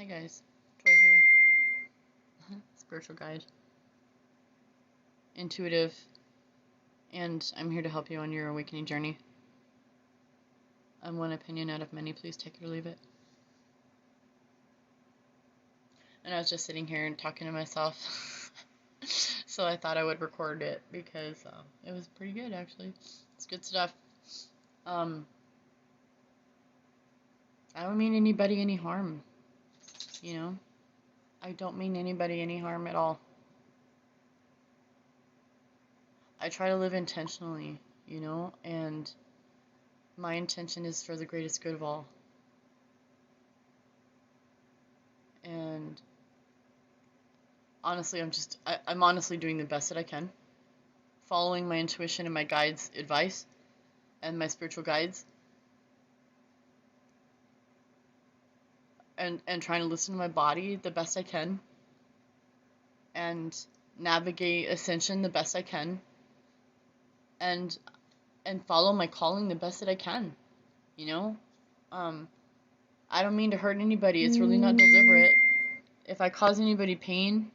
Hi guys, Joy here. Spiritual guide, intuitive, and I'm here to help you on your awakening journey. I'm one opinion out of many, please take it or leave it. And I was just sitting here and talking to myself, so I thought I would record it because it was pretty good actually. It's good stuff. I don't mean anybody any harm, you know? I don't mean anybody any harm at all. I try to live intentionally, you know, and my intention is for the greatest good of all. And honestly, I'm honestly doing the best that I can, following my intuition and my guides' advice and my spiritual guides, and trying to listen to my body the best I can, and navigate ascension the best I can, and follow my calling the best that I can, you know? I don't mean to hurt anybody. It's really not deliberate. If I cause anybody pain,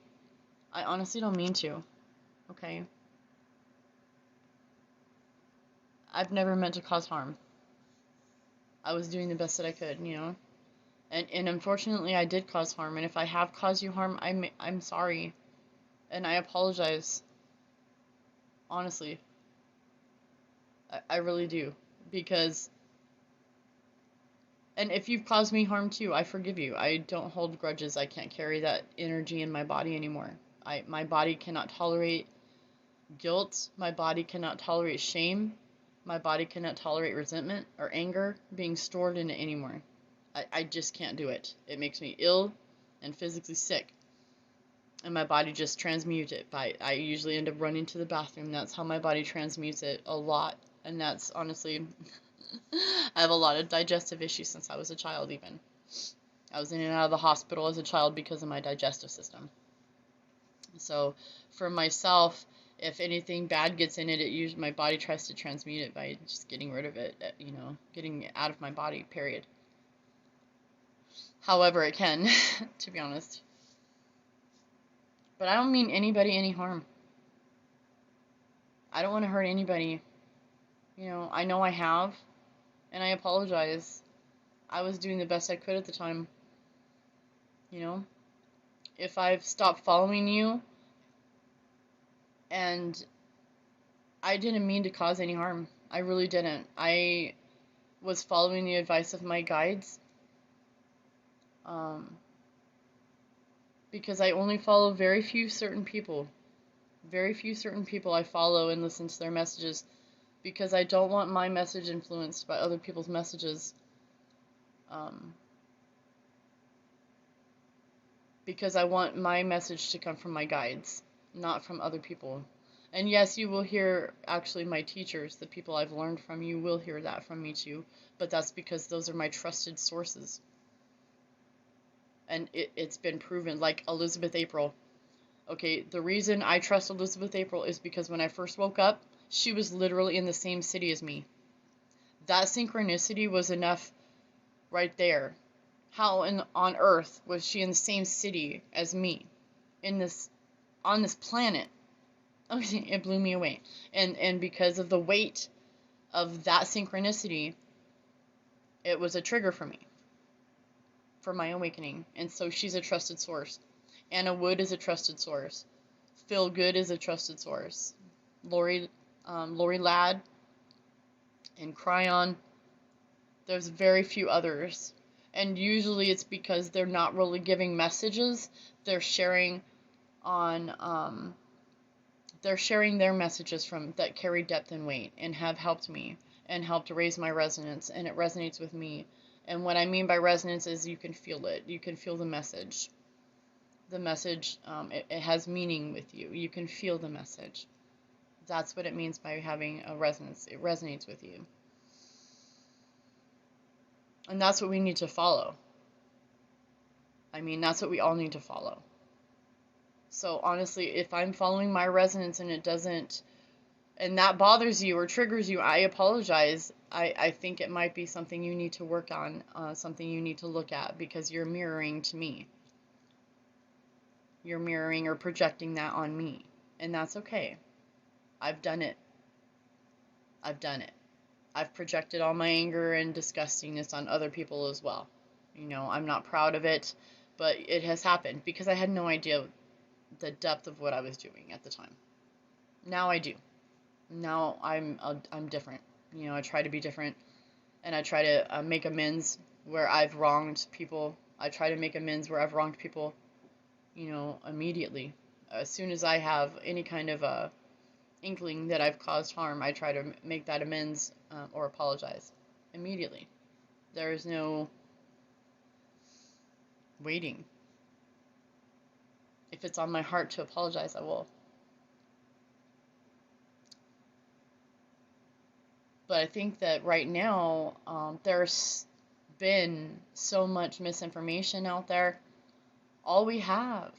I honestly don't mean to, okay? I've never meant to cause harm. I was doing the best that I could, you know? And unfortunately, I did cause harm. And if I have caused you harm, I'm sorry. And I apologize. Honestly. I really do. Because... And if you've caused me harm too, I forgive you. I don't hold grudges. I can't carry that energy in my body anymore. My body cannot tolerate guilt. My body cannot tolerate shame. My body cannot tolerate resentment or anger being stored in it anymore. I just can't do it. It makes me ill and physically sick. And my body just transmutes it. I usually end up running to the bathroom. That's how my body transmutes it a lot. And that's honestly... I have a lot of digestive issues since I was a child even. I was in and out of the hospital as a child because of my digestive system. So for myself, if anything bad gets in it, usually my body tries to transmute it by just getting rid of it, you know, getting it out of my body, period. However it can, to be honest. But I don't mean anybody any harm. I don't want to hurt anybody. You know I have, and I apologize. I was doing the best I could at the time. You know? If I've stopped following you, and I didn't mean to cause any harm. I really didn't. I was following the advice of my guides. Because I only follow very few certain people. Very few certain people I follow and listen to their messages, because I don't want my message influenced by other people's messages. Because I want my message to come from my guides, not from other people. And yes, you will hear, actually, my teachers, the people I've learned from, you will hear that from me too, but that's because those are my trusted sources. And it's been proven, like Elizabeth April. Okay, the reason I trust Elizabeth April is because when I first woke up, she was literally in the same city as me. That synchronicity was enough right there. How on earth was she in the same city as me, on this planet? Okay, it blew me away. And because of the weight of that synchronicity, it was a trigger for me, for my awakening. And so she's a trusted source. Anna Wood is a trusted source. Phil Good is a trusted source. Lori Ladd and Cryon. There's very few others. And usually it's because they're not really giving messages. They're sharing on they're sharing their messages from that carry depth and weight and have helped me and helped raise my resonance, and it resonates with me. And what I mean by resonance is you can feel it. You can feel the message. The message, it has meaning with you. You can feel the message. That's what it means by having a resonance. It resonates with you. And that's what we need to follow. I mean, that's what we all need to follow. So honestly, if I'm following my resonance and it doesn't and that bothers you or triggers you, I apologize. I think it might be something you need to work on, something you need to look at, because you're mirroring to me. You're mirroring or projecting that on me. And that's okay. I've done it. I've done it. I've projected all my anger and disgustingness on other people as well. I'm not proud of it, but it has happened because I had no idea the depth of what I was doing at the time. Now I do. Now I'm different. I try to be different, and I try to make amends where I've wronged people. I try to make amends where I've wronged people, immediately. As soon as I have any kind of a inkling that I've caused harm, I try to make that amends or apologize immediately. There is no waiting. If it's on my heart to apologize, I will. But I think that right now, there's been so much misinformation out there. All we have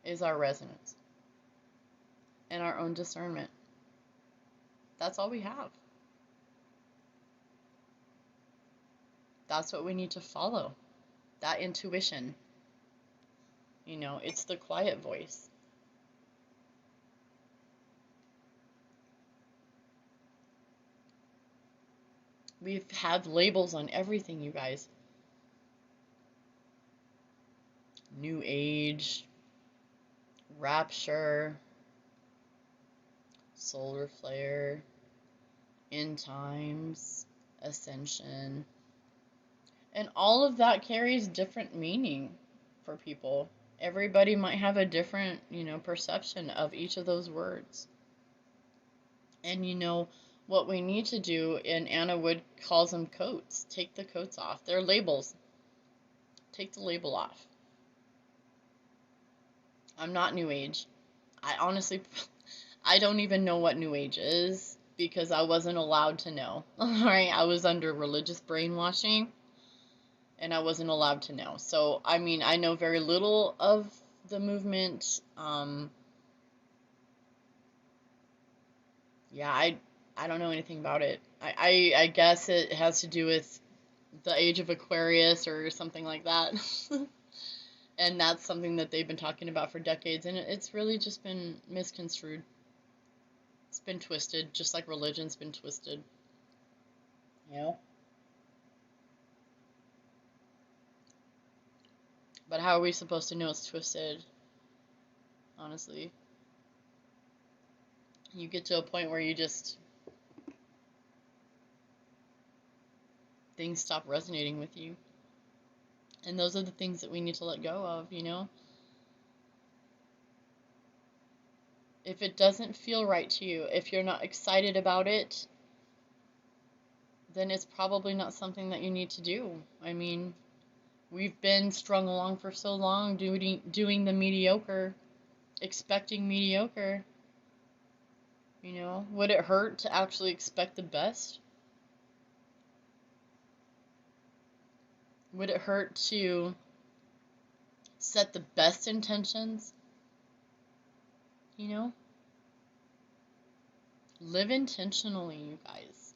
is our resonance and our own discernment. That's all we have. That's what we need to follow. That intuition. It's the quiet voice. We've had labels on everything, you guys. New Age, Rapture, Solar Flare, End Times, Ascension. And all of that carries different meaning for people. Everybody might have a different, perception of each of those words. And what we need to do, and Anna Wood calls them coats. Take the coats off. They're labels. Take the label off. I'm not New Age. I don't even know what New Age is because I wasn't allowed to know. Alright, I was under religious brainwashing and I wasn't allowed to know. So, I know very little of the movement. I don't know anything about it. I guess it has to do with the age of Aquarius or something like that. And that's something that they've been talking about for decades, and it's really just been misconstrued. It's been twisted, just like religion's been twisted. But how are we supposed to know it's twisted? Honestly. You get to a point where things stop resonating with you. And those are the things that we need to let go of, If it doesn't feel right to you, if you're not excited about it, then it's probably not something that you need to do. We've been strung along for so long doing the mediocre, expecting mediocre. Would it hurt to actually expect the best? Would it hurt to set the best intentions? Live intentionally, you guys.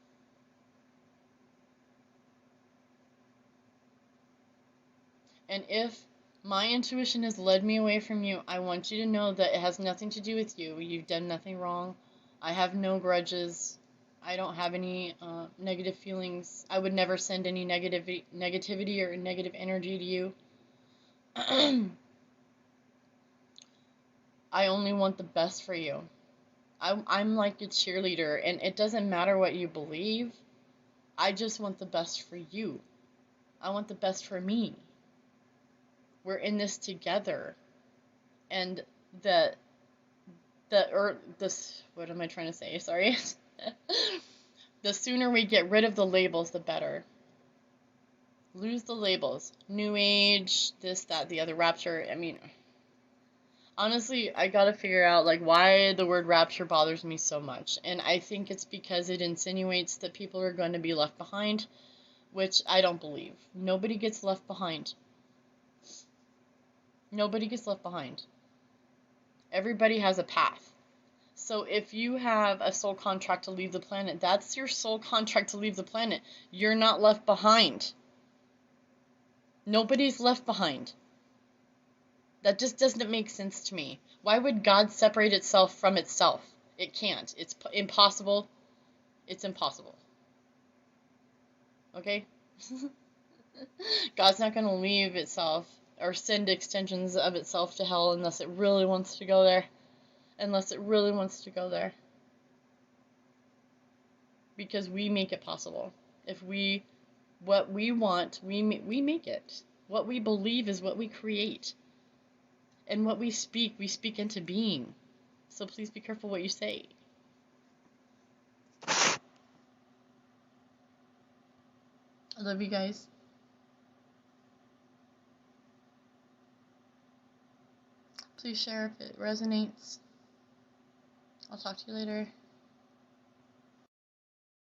And if my intuition has led me away from you, I want you to know that it has nothing to do with you. You've done nothing wrong. I have no grudges. I don't have any negative feelings. I would never send any negativity or negative energy to you. I only want the best for you. I'm like a cheerleader, and it doesn't matter what you believe. I just want the best for you. I want the best for me. We're in this together. And what am I trying to say? Sorry. The sooner we get rid of the labels, the better. Lose the labels. New Age, this, that, the other, Rapture. Honestly, I gotta figure out why the word rapture bothers me so much. And I think it's because it insinuates that people are going to be left behind, which I don't believe. Nobody gets left behind. Nobody gets left behind. Everybody has a path. So if you have a soul contract to leave the planet, that's your soul contract to leave the planet. You're not left behind. Nobody's left behind. That just doesn't make sense to me. Why would God separate itself from itself? It can't. It's impossible. It's impossible. Okay? God's not going to leave itself or send extensions of itself to hell unless it really wants to go there. Unless it really wants to go there. Because we make it possible. What we want, we make it. What we believe is what we create. And what we speak into being. So please be careful what you say. I love you guys. Please share if it resonates. I'll talk to you later.